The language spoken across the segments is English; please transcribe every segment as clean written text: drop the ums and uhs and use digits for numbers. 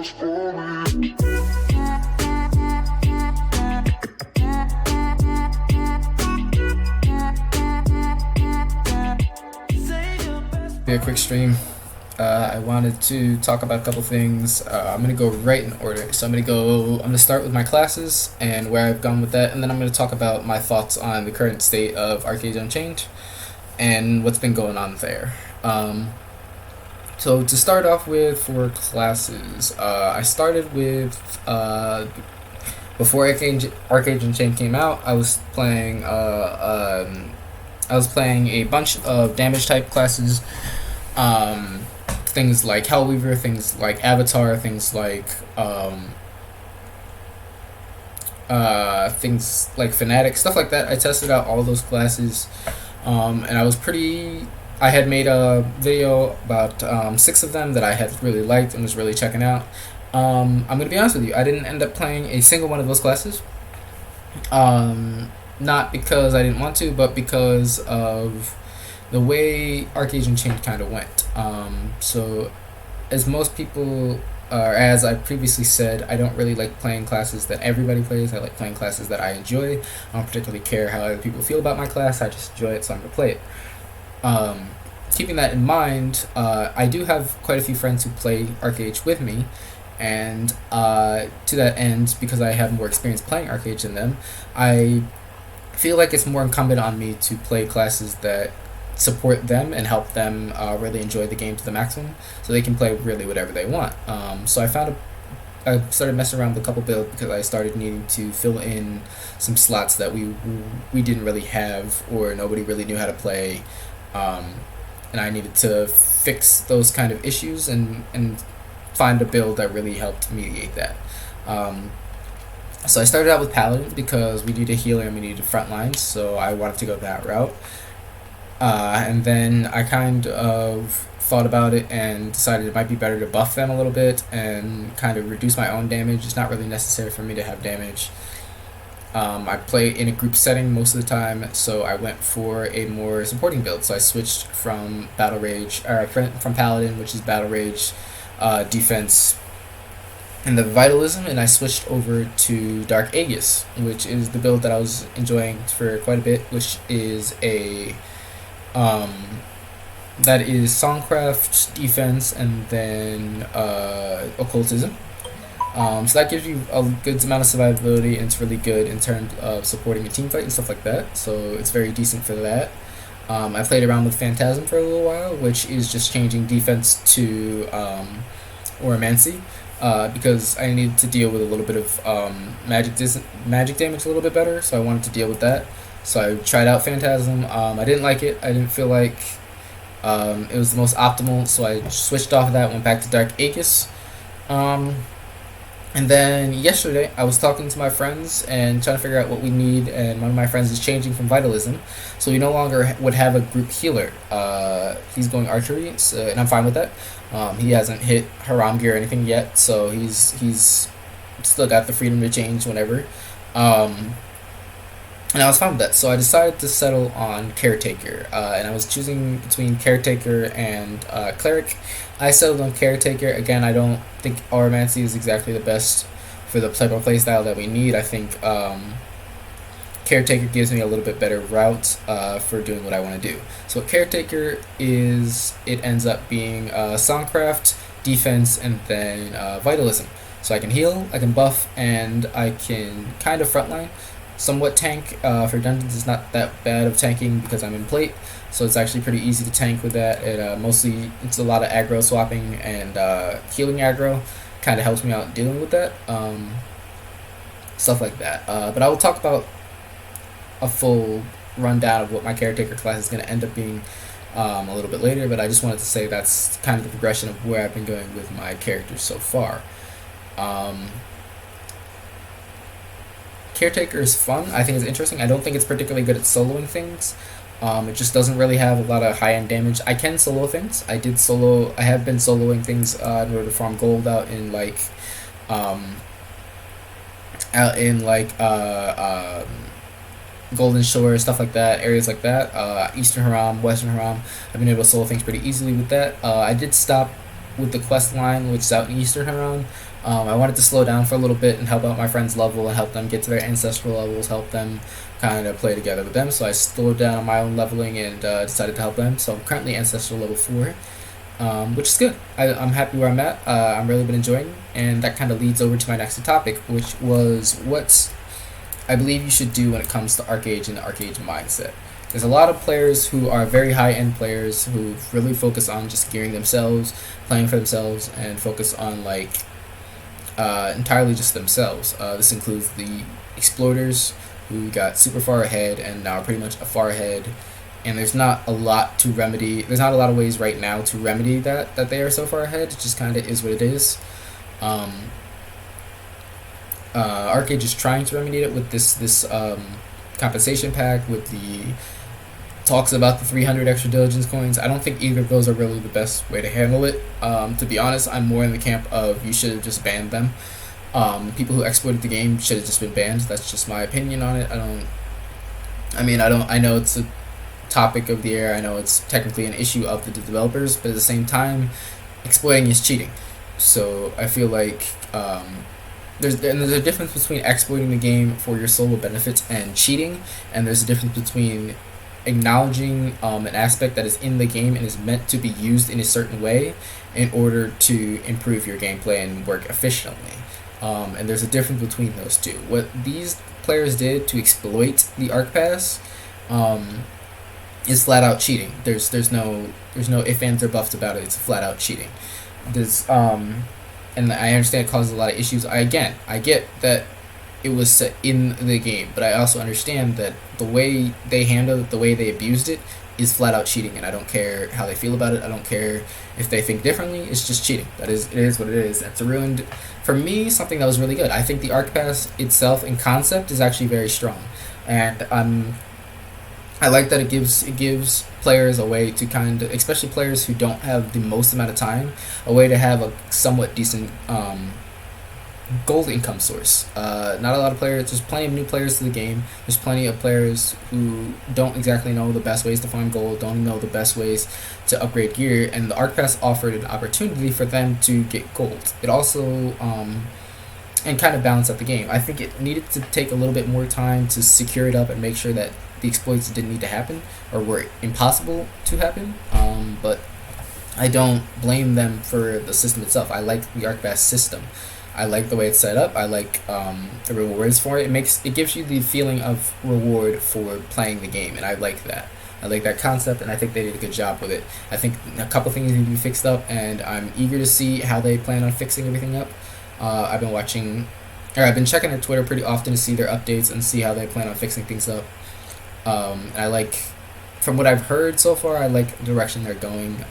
Be a quick stream. I wanted to talk about a couple things. I'm gonna go right in order. So I'm gonna start with my classes and where I've gone with that, and then I'm gonna talk about my thoughts on the current state of Archeage Unchained and what's been going on there. So to start off with for classes, I started with before Archeage Unchained came out. I was playing a bunch of damage type classes. Things like Hellweaver, things like Avatar, things like Fanatic, stuff like that. I tested out all those classes, and I had made a video about 6 of them that I had really liked and was really checking out. I'm gonna be honest with you, I didn't end up playing a single one of those classes. Not because I didn't want to, but because of the way Archeage Unchained kind of went. So as most people, or as I previously said, I don't really like playing classes that everybody plays. I like playing classes that I enjoy. I don't particularly care how other people feel about my class. I just enjoy it, so I'm going to play it. Keeping that in mind, I do have quite a few friends who play Archeage with me, and to that end, because I have more experience playing Archeage than them, I feel like it's more incumbent on me to play classes that support them and help them really enjoy the game to the maximum, so they can play really whatever they want. So I started messing around with a couple builds because I started needing to fill in some slots that we didn't really have, or nobody really knew how to play, and I needed to fix those kind of issues and find a build that really helped mediate that. So I started out with Paladin because we needed a healer and we needed front lines, so I wanted to go that route. And then I kind of thought about it and decided it might be better to buff them a little bit and kind of reduce my own damage. It's not really necessary for me to have damage. I play in a group setting most of the time, so I went for a more supporting build. So I switched from from Paladin, which is Battle Rage, defense, and the Vitalism, and I switched over to Dark Aegis, which is the build that I was enjoying for quite a bit, which is that is Songcraft, defense, and then occultism. So that gives you a good amount of survivability, and it's really good in terms of supporting a team fight and stuff like that, so it's very decent for that. I played around with Phantasm for a little while, which is just changing defense to Oromancy, because I needed to deal with a little bit of magic damage a little bit better, so I wanted to deal with that. So I tried out Phantasm. I didn't like it. I didn't feel like it was the most optimal, so I switched off of that, went back to Dark Aegis. And then yesterday, I was talking to my friends and trying to figure out what we need, and one of my friends is changing from Vitalism, so we no longer would have a group healer. He's going archery, so, and I'm fine with that. He hasn't hit Haram gear or anything yet, so he's still got the freedom to change whenever. And I was fine with that, so I decided to settle on Caretaker, and I was choosing between Caretaker and Cleric. I settled on Caretaker. Again, I don't think Oromancy is exactly the best for the type of playstyle that we need. I think Caretaker gives me a little bit better route for doing what I want to do. So what Caretaker is, it ends up being Songcraft, defense, and then Vitalism. So I can heal, I can buff, and I can kind of frontline. Somewhat tank. For dungeons, it's not that bad of tanking because I'm in plate, so it's actually pretty easy to tank with that. Mostly it's a lot of aggro swapping and healing aggro kind of helps me out dealing with that, stuff like that. But I will talk about a full rundown of what my Caretaker class is going to end up being a little bit later, but I just wanted to say that's kind of the progression of where I've been going with my characters so far. Caretaker is fun. I think it's interesting. I don't think it's particularly good at soloing things. It just doesn't really have a lot of high-end damage. I can solo things. I have been soloing things in order to farm gold out in Golden Shore, stuff like that, areas like that. Eastern Haram, Western Haram. I've been able to solo things pretty easily with that. I did stop with the quest line, which is out in Eastern Huron. I wanted to slow down for a little bit and help out my friends level and help them get to their ancestral levels, help them kind of play together with them. So I slowed down on my own leveling and decided to help them. So I'm currently ancestral level 4, which is good. I'm happy where I'm at. I'm really been enjoying, and that kind of leads over to my next topic, which was what I believe you should do when it comes to Archeage and the Archeage mindset. There's a lot of players who are very high end players who really focus on just gearing themselves, playing for themselves, and focus on like entirely just themselves. This includes the exploiters who got super far ahead and now are pretty much a far ahead. And there's not a lot to remedy. There's not a lot of ways right now to remedy that they are so far ahead. It just kind of is what it is. Archeage is trying to remedy it with this compensation pack with the talks about the 300 extra diligence coins. I don't think either of those are really the best way to handle it. To be honest, I'm more in the camp of you should have just banned them. People who exploited the game should have just been banned. That's just my opinion on it. I know it's a topic of the air. I know it's technically an issue of the developers, but at the same time, exploiting is cheating. So I feel like there's a difference between exploiting the game for your solo benefits and cheating, and there's a difference between acknowledging an aspect that is in the game and is meant to be used in a certain way in order to improve your gameplay and work efficiently. And there's a difference between those two. What these players did to exploit the Arc Pass is flat out cheating. There's no ifs, ands, or buts about it. It's flat out cheating. There's and I understand it causes a lot of issues. I get that it was set in the game, but I also understand that the way they handled it, the way they abused it, is flat out cheating, and I don't care how they feel about it. I don't care if they think differently. It's just cheating. It is what it is. It's ruined for me something that was really good. I think the Arc Pass itself in concept is actually very strong, and I like that it gives players a way to kind of, especially players who don't have the most amount of time, a way to have a somewhat decent gold income source. Not a lot of players. There's plenty of new players to the game. There's plenty of players who don't exactly know the best ways to farm gold, don't know the best ways to upgrade gear, and the Arc Pass offered an opportunity for them to get gold. It also and kind of balance out the game. I think it needed to take a little bit more time to secure it up and make sure that the exploits didn't need to happen or were impossible to happen. But I don't blame them for the system itself. I like the Arc Pass system. I like the way it's set up. I like the rewards for it. It gives you the feeling of reward for playing the game, and I like that. I like that concept, and I think they did a good job with it. I think a couple things need to be fixed up, and I'm eager to see how they plan on fixing everything up. I've been checking their Twitter pretty often to see their updates and see how they plan on fixing things up. I like, from what I've heard so far, I like the direction they're going.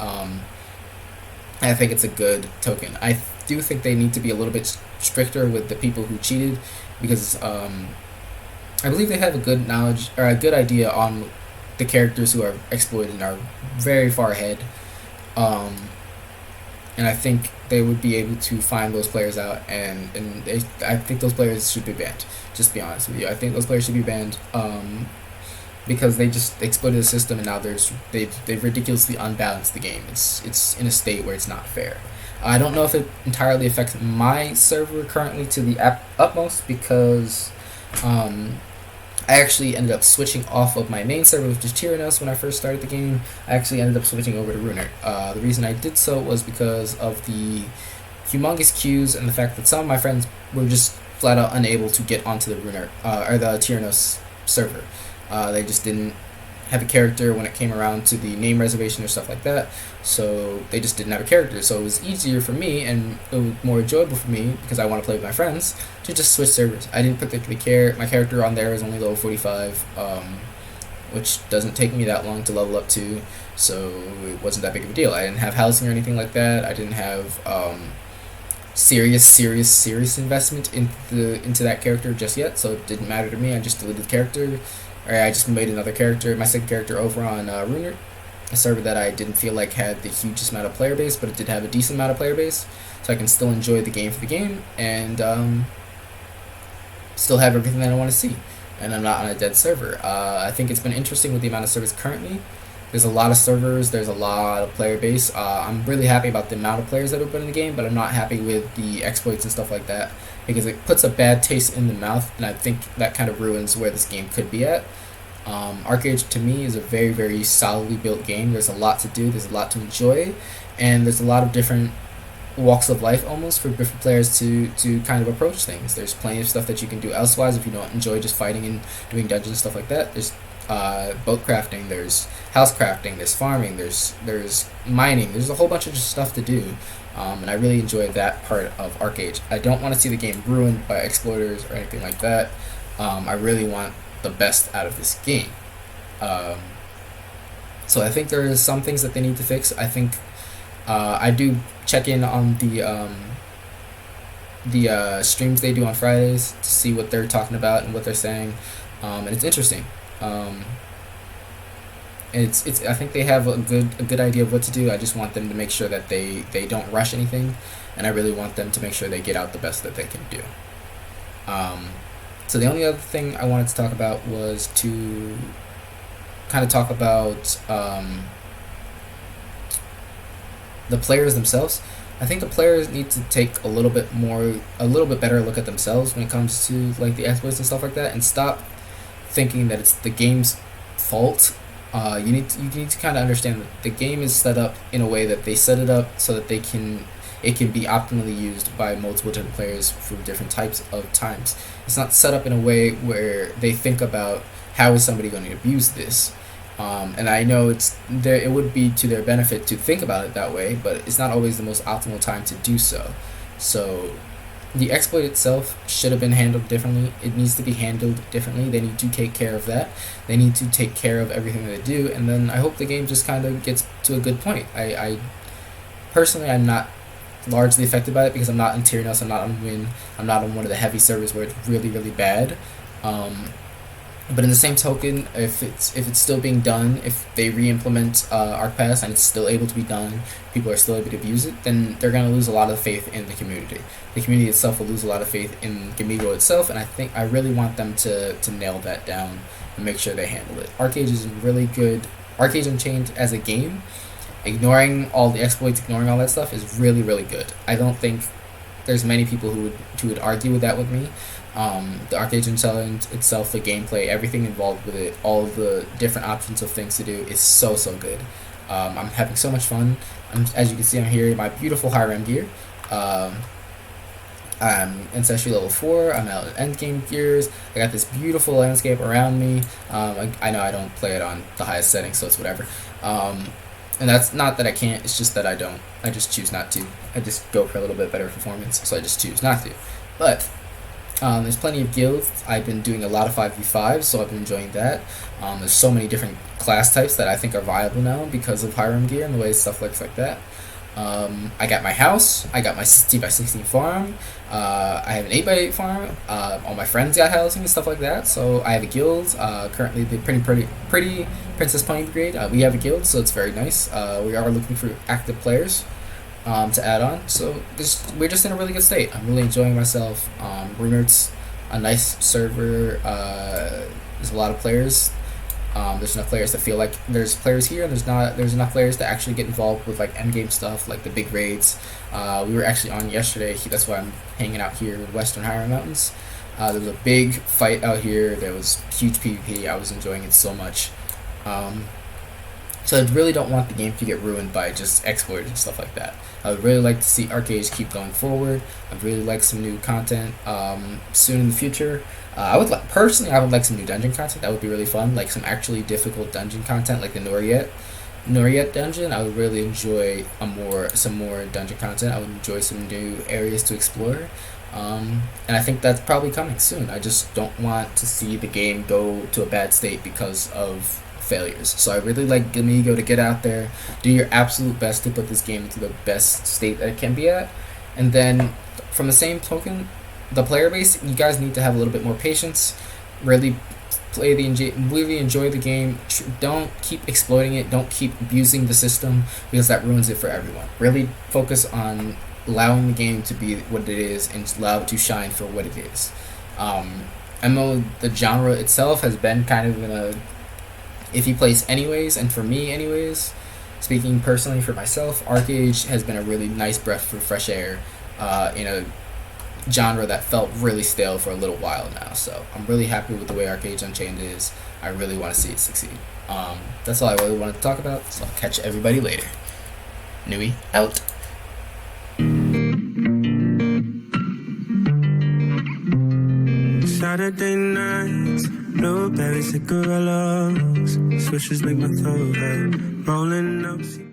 I think it's a good token. I do think they need to be a little bit stricter with the people who cheated, because I believe they have a good knowledge or a good idea on the characters who are exploited and are very far ahead. And I think they would be able to find those players out, and I think those players should be banned. Just to be honest with you, I think those players should be banned. Because they just exploited the system, and now they've ridiculously unbalanced the game. It's in a state where it's not fair. I don't know if it entirely affects my server currently to the utmost, because I actually ended up switching off of my main server, which is Tyrannos, when I first started the game. I actually ended up switching over to Ruiner. The reason I did so was because of the humongous queues and the fact that some of my friends were just flat out unable to get onto the Ruiner or the Tyrannos server. They just didn't have a character when it came around to the name reservation or stuff like that, so they just didn't have a character. So it was easier for me, and it was more enjoyable for me, because I want to play with my friends, to just switch servers. I didn't particularly care. My character on there is only level 45, which doesn't take me that long to level up to, so it wasn't that big of a deal. I didn't have housing or anything like that. I didn't have serious investment into that character just yet, so it didn't matter to me. I just deleted the character. I just made another character, my second character, over on Ruiner, a server that I didn't feel like had the hugest amount of player base, but it did have a decent amount of player base, so I can still enjoy the game for the game, and still have everything that I want to see, and I'm not on a dead server. I think it's been interesting with the amount of servers currently. There's a lot of servers. There's a lot of player base. I'm really happy about the amount of players that are put in the game, but I'm not happy with the exploits and stuff like that because it puts a bad taste in the mouth, and I think that kind of ruins where this game could be at. Archeage to me is a very, very solidly built game. There's a lot to do. There's a lot to enjoy, and there's a lot of different walks of life almost for different players to kind of approach things. There's plenty of stuff that you can do elsewise if you don't enjoy just fighting and doing dungeons and stuff like that. There's boat crafting, there's house crafting, there's farming, there's mining, there's a whole bunch of just stuff to do. And I really enjoy that part of Archeage. I don't want to see the game ruined by exploiters or anything like that. I really want the best out of this game. So I think there is some things that they need to fix. I think I do check in on the streams they do on Fridays to see what they're talking about and what they're saying, and it's interesting. It's I think they have a good idea of what to do. I just want them to make sure that they don't rush anything, and I really want them to make sure they get out the best that they can do. So the only other thing I wanted to talk about was to kind of talk about the players themselves. I think the players need to take a little bit better look at themselves when it comes to like the exploits and stuff like that, and stop thinking that it's the game's fault. You need to kind of understand that the game is set up in a way that they set it up so that it can be optimally used by multiple different players for different types of times. It's not set up in a way where they think about how is somebody going to abuse this. And I know it would be to their benefit to think about it that way, but it's not always the most optimal time to do so. So the exploit itself should have been handled differently. It needs to be handled differently. They need to take care of that. They need to take care of everything that they do, and then I hope the game just kind of gets to a good point. I personally, I'm not largely affected by it because I'm not in Tyrannos, I'm not on Win, I'm not on one of the heavy servers where it's really, really bad. But in the same token, if it's still being done, if they re-implement ArcPass and it's still able to be done, people are still able to abuse it, then they're going to lose a lot of faith in the community. The community itself will lose a lot of faith in Gamigo itself, and I really want them to nail that down and make sure they handle it. Archeage is really good. Archeage Unchained as a game, ignoring all the exploits, ignoring all that stuff, is really, really good. I don't think there's many people who would argue with that with me. The Archeage Unchained itself, the gameplay, everything involved with it, all of the different options of things to do is so good. I'm having so much fun. As you can see, I'm here in my beautiful high rem gear. I'm Ancestry level 4. I'm out at endgame gears. I got this beautiful landscape around me. I know I don't play it on the highest setting, so it's whatever. And that's not that I can't, it's just that I don't. I just choose not to. I just go for a little bit better performance, so I just choose not to. But there's plenty of guilds. I've been doing a lot of 5v5, so I've been enjoying that. There's so many different class types that I think are viable now because of Hiram gear and the way stuff looks like that. I got my house. I got my 16x16 farm. I have an 8x8 farm. All my friends got housing and stuff like that. So I have a guild. Currently, the pretty Princess Pony Brigade. We have a guild, so it's very nice. We are looking for active players to add on. So we're just in a really good state. I'm really enjoying myself. Rumored's a nice server. There's a lot of players. There's enough players to feel like there's players here, and there's enough players to actually get involved with like endgame stuff, like the big raids. We were actually on yesterday. That's why I'm hanging out here in Western Highland Mountains. There was a big fight out here. There was huge PvP. I was enjoying it so much. So I really don't want the game to get ruined by just exploits and stuff like that. I would really like to see Archeage keep going forward. I'd really like some new content soon in the future. I would like some new dungeon content. That would be really fun, like some actually difficult dungeon content, like the Nuie dungeon. I would really enjoy some more dungeon content. I would enjoy some new areas to explore, and I think that's probably coming soon. I just don't want to see the game go to a bad state because of failures. So I really like Gamigo to get out there, do your absolute best to put this game into the best state that it can be at, and then from the same token, the player base, you guys need to have a little bit more patience. Really really enjoy the game. Don't keep exploiting it. Don't keep abusing the system because that ruins it for everyone. Really focus on allowing the game to be what it is and allow it to shine for what it is. I know the genre itself has been kind of in if he plays anyways, and for me anyways, speaking personally for myself, Archeage has been a really nice breath of fresh air in a genre that felt really stale for a little while now. So I'm really happy with the way Archeage Unchained is. I really want to see it succeed. That's all I really wanted to talk about, so I'll catch everybody later. Nuie, out. Saturday nights, blueberry cigarillos, swishes make my throat hurt, rolling up.